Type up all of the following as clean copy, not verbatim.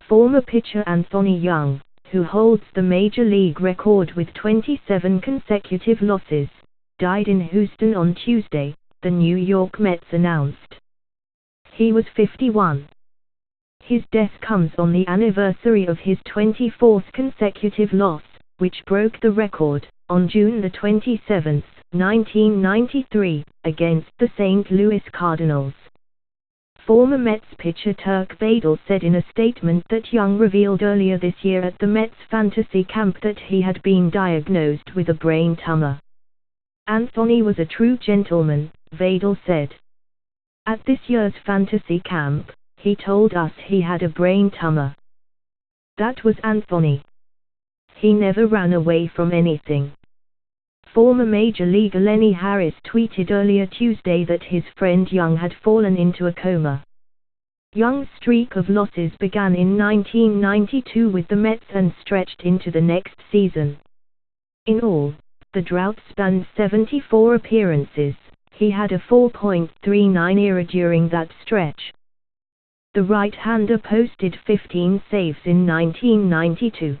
Former pitcher Anthony Young, who holds the major league record with 27 consecutive losses, died in Houston on Tuesday, the New York Mets announced. He was 51. His death comes on the anniversary of his 24th consecutive loss, which broke the record, on June 27, 1993, against the St. Louis Cardinals. Former Mets pitcher Turk Vadal said in a statement that Young revealed earlier this year at the Mets fantasy camp that he had been diagnosed with a brain tumor. "Anthony was a true gentleman," Vadal said. "At this year's fantasy camp, he told us he had a brain tumor. That was Anthony. He never ran away from anything." Former Major Leaguer Lenny Harris tweeted earlier Tuesday that his friend Young had fallen into a coma. Young's streak of losses began in 1992 with the Mets and stretched into the next season. In all, the drought spanned 74 appearances. He had a 4.39 ERA during that stretch. The right-hander posted 15 saves in 1992.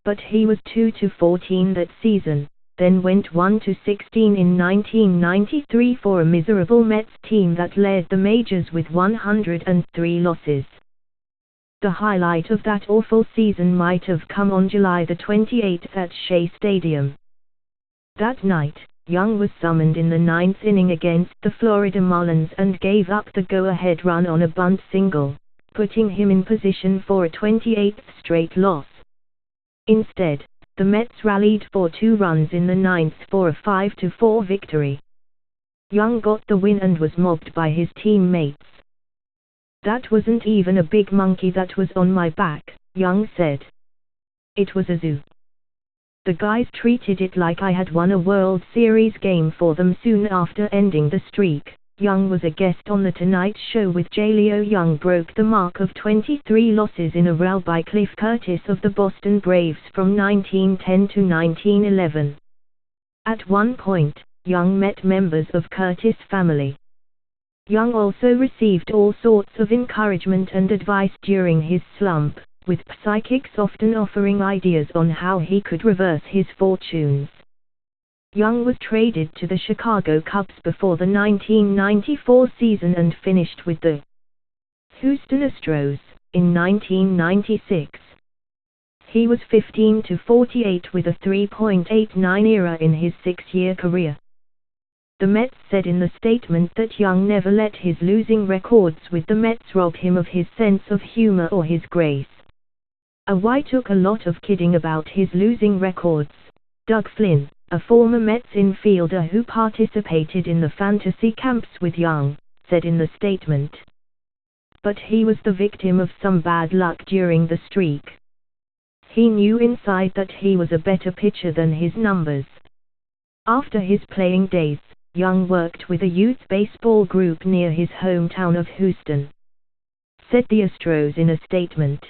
But he was 2-14 that season, then went 1-16 in 1993 for a miserable Mets team that led the majors with 103 losses. The highlight of that awful season might have come on July 28 at Shea Stadium. That night, Young was summoned in the ninth inning against the Florida Marlins and gave up the go-ahead run on a bunt single, putting him in position for a 28th straight loss. Instead, the Mets rallied for 2 runs in the ninth for a 5-4 victory. Young got the win and was mobbed by his teammates. "That wasn't even a big monkey that was on my back," Young said. "It was a zoo. The guys treated it like I had won a World Series game for them." Soon after ending the streak, Young was a guest on The Tonight Show with Jay Leno. Young broke the mark of 23 losses in a row by Cliff Curtis of the Boston Braves from 1910 to 1911. At one point, Young met members of Curtis' family. Young also received all sorts of encouragement and advice during his slump, with psychics often offering ideas on how he could reverse his fortunes. Young was traded to the Chicago Cubs before the 1994 season and finished with the Houston Astros in 1996. He was 15-48 with a 3.89 ERA in his 6-year career. The Mets said in the statement that Young never let his losing records with the Mets rob him of his sense of humor or his grace. "I took a lot of kidding about his losing records," Doug Flynn, a former Mets infielder who participated in the fantasy camps with Young, said in the statement. "But he was the victim of some bad luck during the streak. He knew inside that he was a better pitcher than his numbers." After his playing days, Young worked with a youth baseball group near his hometown of Houston. Said the Astros in a statement.